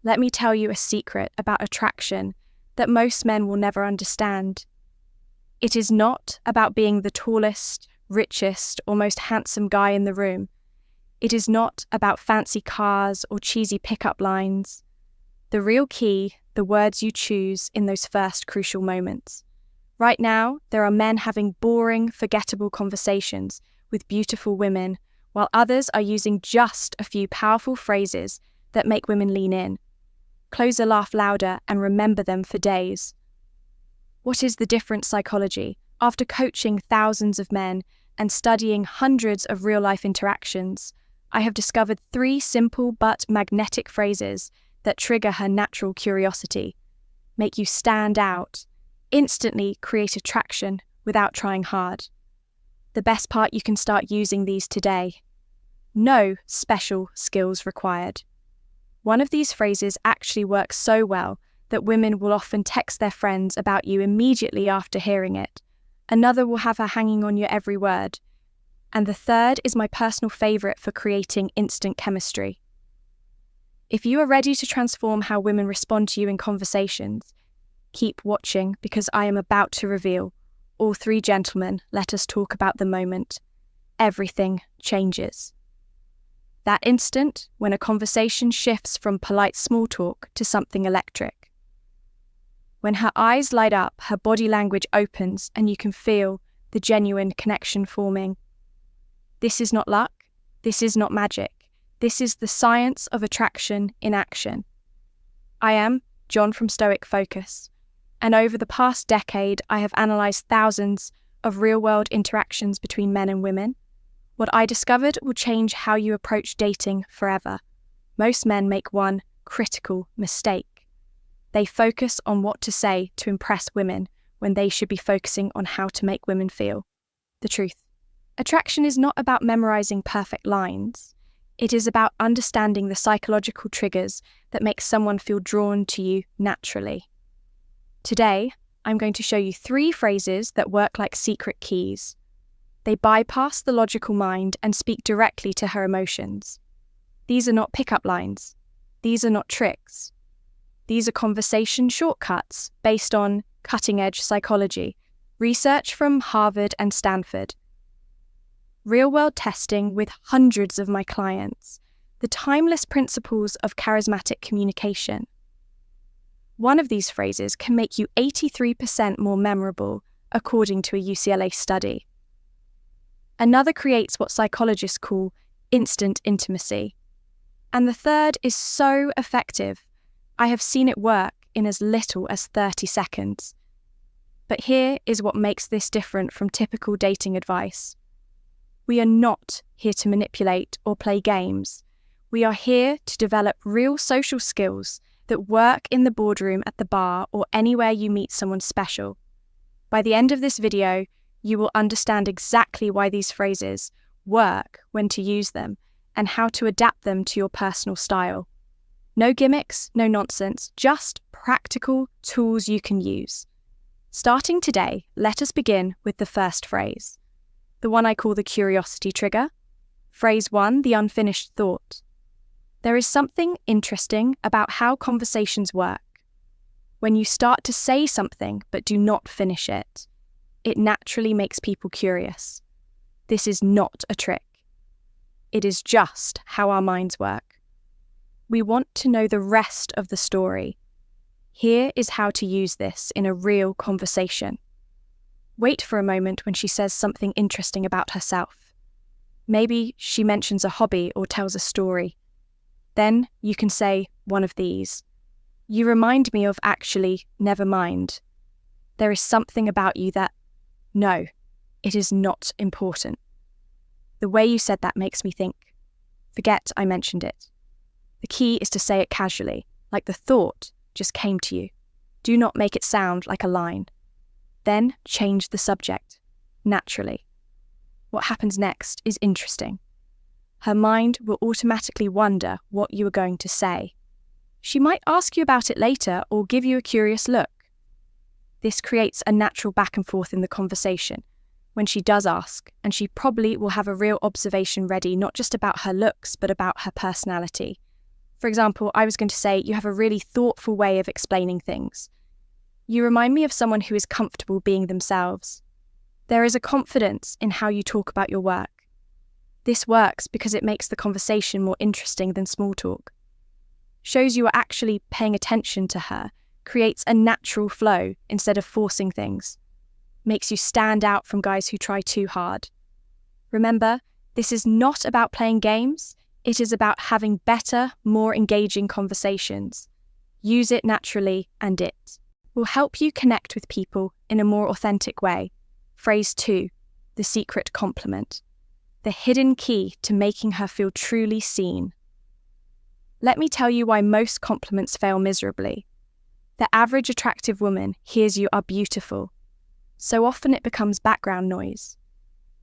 let me tell you a secret about attraction that most men will never understand. It is not about being the tallest, richest, or most handsome guy in the room. It is not about fancy cars or cheesy pickup lines. The real key, the words you choose in those first crucial moments. Right now, there are men having boring, forgettable conversations with beautiful women, while others are using just a few powerful phrases that make women lean in. Close a laugh louder and remember them for days. What is the different psychology? After coaching thousands of men and studying hundreds of real-life interactions, I have discovered 3 simple but magnetic phrases that trigger her natural curiosity, make you stand out, instantly create attraction without trying hard. The best part, you can start using these today. No special skills required. One of these phrases actually works so well that women will often text their friends about you immediately after hearing it. Another will have her hanging on your every word. And the third is my personal favourite for creating instant chemistry. If you are ready to transform how women respond to you in conversations, keep watching because I am about to reveal. All 3 gentlemen, let us talk about the moment. Everything changes. That instant when a conversation shifts from polite small talk to something electric. When her eyes light up, her body language opens, and you can feel the genuine connection forming. This is not luck. This is not magic. This is the science of attraction in action. I am John from Stoic Focus, and over the past decade, I have analysed thousands of real-world interactions between men and women. What I discovered will change how you approach dating forever. Most men make one critical mistake. They focus on what to say to impress women when they should be focusing on how to make women feel. The truth. Attraction is not about memorizing perfect lines. It is about understanding the psychological triggers that make someone feel drawn to you naturally. Today, I'm going to show you 3 phrases that work like secret keys. They bypass the logical mind and speak directly to her emotions. These are not pickup lines. These are not tricks. These are conversation shortcuts based on cutting-edge psychology, research from Harvard and Stanford, real-world testing with hundreds of my clients, the timeless principles of charismatic communication. One of these phrases can make you 83% more memorable, according to a UCLA study. Another creates what psychologists call instant intimacy. And the third is so effective, I have seen it work in as little as 30 seconds. But here is what makes this different from typical dating advice. We are not here to manipulate or play games. We are here to develop real social skills that work in the boardroom, at the bar, or anywhere you meet someone special. By the end of this video, you will understand exactly why these phrases work, when to use them, and how to adapt them to your personal style. No gimmicks, no nonsense, just practical tools you can use. Starting today, let us begin with the first phrase, the one I call the curiosity trigger. Phrase 1, the unfinished thought. There is something interesting about how conversations work. When you start to say something but do not finish it, it naturally makes people curious. This is not a trick. It is just how our minds work. We want to know the rest of the story. Here is how to use this in a real conversation. Wait for a moment when she says something interesting about herself. Maybe she mentions a hobby or tells a story. Then you can say one of these. You remind me of actually, never mind. There is something about you that, no, it is not important. The way you said that makes me think. Forget I mentioned it. The key is to say it casually, like the thought just came to you. Do not make it sound like a line. Then change the subject, naturally. What happens next is interesting. Her mind will automatically wonder what you are going to say. She might ask you about it later or give you a curious look. This creates a natural back and forth in the conversation when she does ask, and she probably will have a real observation ready, not just about her looks, but about her personality. For example, I was going to say, you have a really thoughtful way of explaining things. You remind me of someone who is comfortable being themselves. There is a confidence in how you talk about your work. This works because it makes the conversation more interesting than small talk. Shows you are actually paying attention to her, creates a natural flow instead of forcing things. Makes you stand out from guys who try too hard. Remember, this is not about playing games, it is about having better, more engaging conversations. Use it naturally and it will help you connect with people in a more authentic way. Phrase 2, the secret compliment. The hidden key to making her feel truly seen. Let me tell you why most compliments fail miserably. The average attractive woman hears you are beautiful. So often it becomes background noise.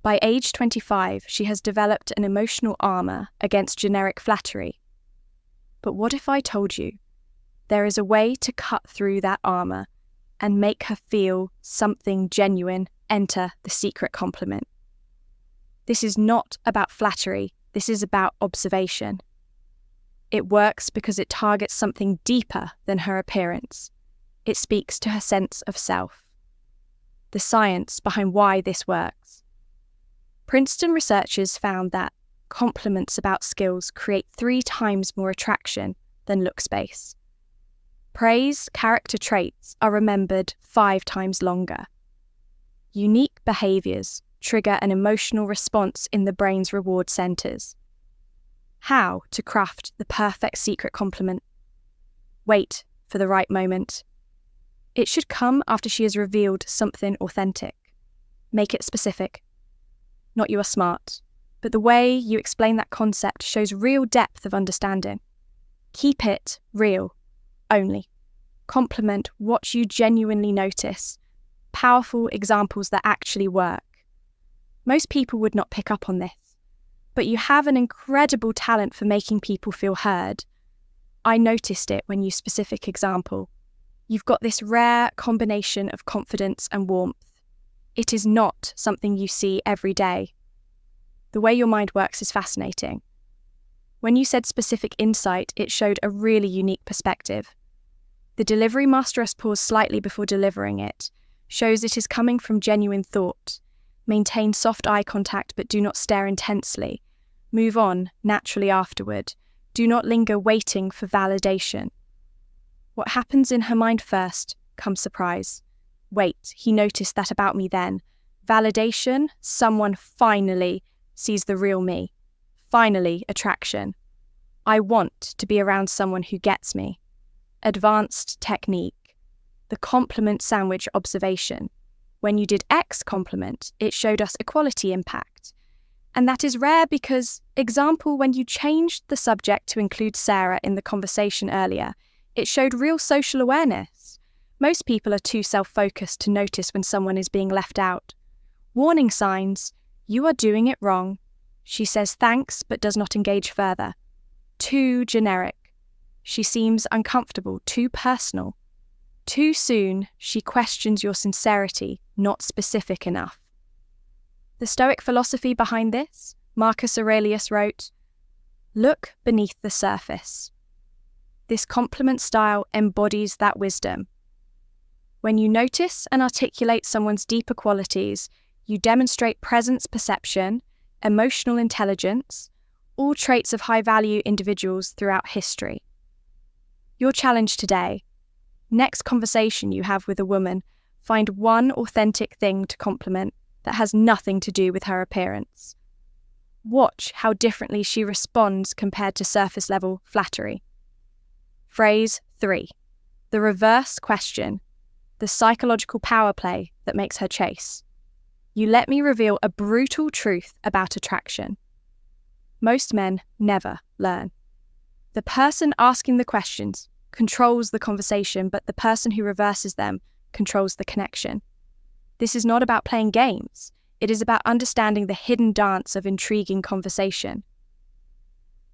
By age 25, she has developed an emotional armor against generic flattery. But what if I told you there is a way to cut through that armor and make her feel something genuine? Enter the secret compliment. This is not about flattery, this is about observation. It works because it targets something deeper than her appearance. It speaks to her sense of self. The science behind why this works. Princeton researchers found that compliments about skills create 3 times more attraction than look space. Praise character traits are remembered 5 times longer. Unique behaviors trigger an emotional response in the brain's reward centers. How to craft the perfect secret compliment? Wait for the right moment. It should come after she has revealed something authentic. Make it specific. Not you are smart, but the way you explain that concept shows real depth of understanding. Keep it real, only. Compliment what you genuinely notice. Powerful examples that actually work. Most people would not pick up on this, but you have an incredible talent for making people feel heard. I noticed it when you specific example. You've got this rare combination of confidence and warmth. It is not something you see every day. The way your mind works is fascinating. When you said specific insight, it showed a really unique perspective. The delivery masteress paused slightly before delivering it, shows it is coming from genuine thought. Maintain soft eye contact but do not stare intensely. Move on naturally afterward. Do not linger waiting for validation. What happens in her mind first comes surprise. Wait, he noticed that about me then. Validation, someone finally sees the real me. Finally, attraction. I want to be around someone who gets me. Advanced technique. The compliment sandwich observation. When you did X compliment, it showed us equality impact. And that is rare because, example, when you changed the subject to include Sarah in the conversation earlier, it showed real social awareness. Most people are too self-focused to notice when someone is being left out. Warning signs, you are doing it wrong. She says thanks but does not engage further. Too generic. She seems uncomfortable, too personal. Too soon, she questions your sincerity, not specific enough. The Stoic philosophy behind this, Marcus Aurelius wrote, "Look beneath the surface." This compliment style embodies that wisdom. When you notice and articulate someone's deeper qualities, you demonstrate presence perception, emotional intelligence, all traits of high-value individuals throughout history. Your challenge today: next conversation you have with a woman, find one authentic thing to compliment that has nothing to do with her appearance. Watch how differently she responds compared to surface-level flattery. Phrase 3. The reverse question. The psychological power play that makes her chase. You let me reveal a brutal truth about attraction. Most men never learn. The person asking the questions controls the conversation, but the person who reverses them controls the connection. This is not about playing games. It is about understanding the hidden dance of intriguing conversation.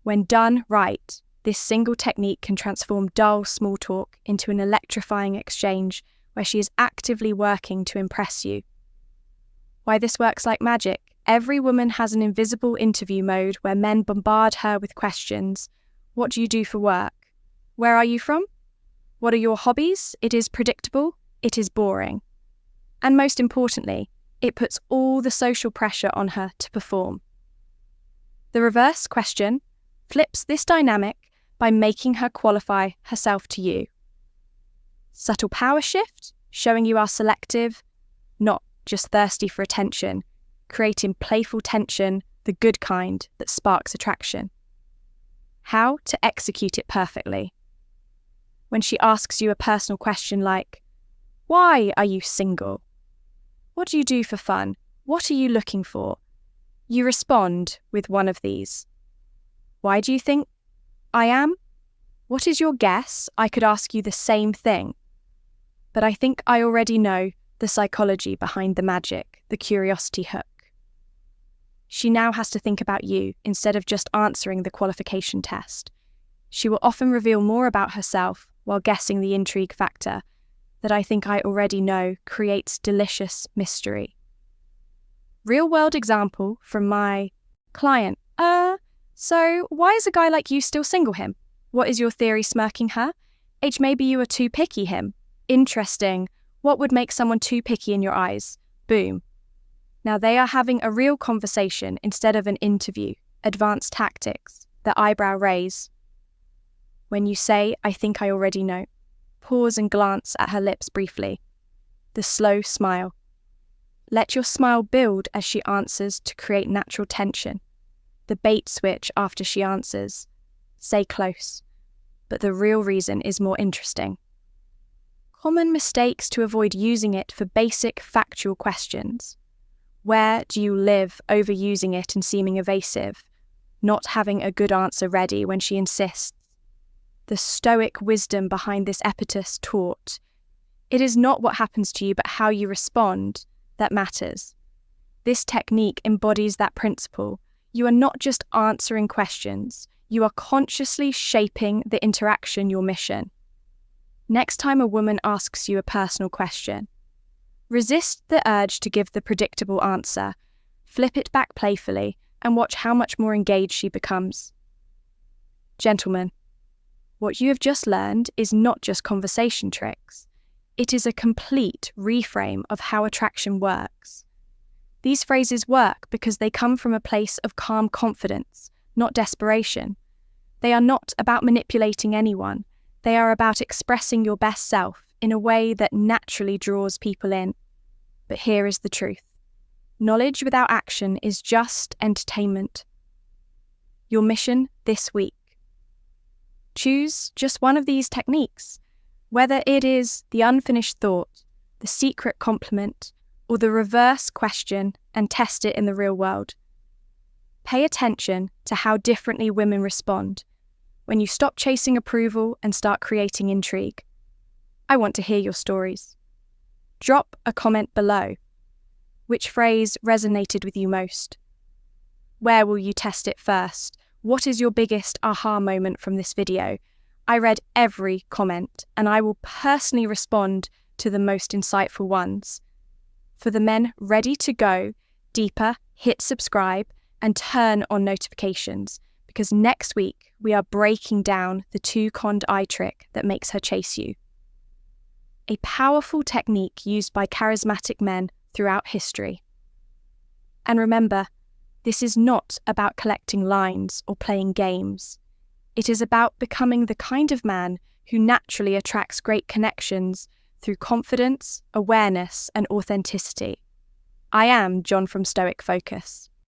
When done right, this single technique can transform dull small talk into an electrifying exchange where she is actively working to impress you. Why this works like magic: every woman has an invisible interview mode where men bombard her with questions, What do you do for work? Where are you from? What are your hobbies? It is predictable. It is boring. And most importantly, it puts all the social pressure on her to perform. The reverse question flips this dynamic by making her qualify herself to you. Subtle power shift, showing you are selective, not just thirsty for attention, creating playful tension, the good kind that sparks attraction. How to execute it perfectly. When she asks you a personal question like, "Why are you single? What do you do for fun? What are you looking for?" You respond with one of these. "Why do you think I am? What is your guess? I could ask you the same thing. But I think I already know the psychology behind the magic, the curiosity hook." She now has to think about you instead of just answering the qualification test. She will often reveal more about herself while guessing the intrigue factor that "I think I already know" creates delicious mystery. Real-world example from my client. So why is a guy like you still single him? What is your theory smirking her? Maybe you are too picky him. Interesting. What would make someone too picky in your eyes? Boom. Now they are having a real conversation instead of an interview. Advanced tactics. The eyebrow raise. When you say, "I think I already know," pause and glance at her lips briefly. The slow smile. Let your smile build as she answers to create natural tension. The bait switch after she answers. Say close. But the real reason is more interesting. Common mistakes to avoid using it for basic factual questions. Where do you live? Overusing it and seeming evasive. Not having a good answer ready when she insists. The stoic wisdom behind this epithet taught. It is not what happens to you, but how you respond that matters. This technique embodies that principle. You are not just answering questions, you are consciously shaping the interaction, your mission. Next time a woman asks you a personal question, resist the urge to give the predictable answer, flip it back playfully, and watch how much more engaged she becomes. Gentlemen, what you have just learned is not just conversation tricks. It is a complete reframe of how attraction works. These phrases work because they come from a place of calm confidence, not desperation. They are not about manipulating anyone. They are about expressing your best self in a way that naturally draws people in. But here is the truth. Knowledge without action is just entertainment. Your mission this week. Choose just one of these techniques, whether it is the unfinished thought, the secret compliment, or the reverse question, and test it in the real world. Pay attention to how differently women respond when you stop chasing approval and start creating intrigue. I want to hear your stories. Drop a comment below. Which phrase resonated with you most? Where will you test it first? What is your biggest aha moment from this video? I read every comment, and I will personally respond to the most insightful ones. For the men ready to go deeper, hit subscribe and turn on notifications, because next week we are breaking down the two-conned eye trick that makes her chase you. A powerful technique used by charismatic men throughout history. And remember, this is not about collecting lines or playing games. It is about becoming the kind of man who naturally attracts great connections through confidence, awareness, and authenticity. I am John from Stoic Focus.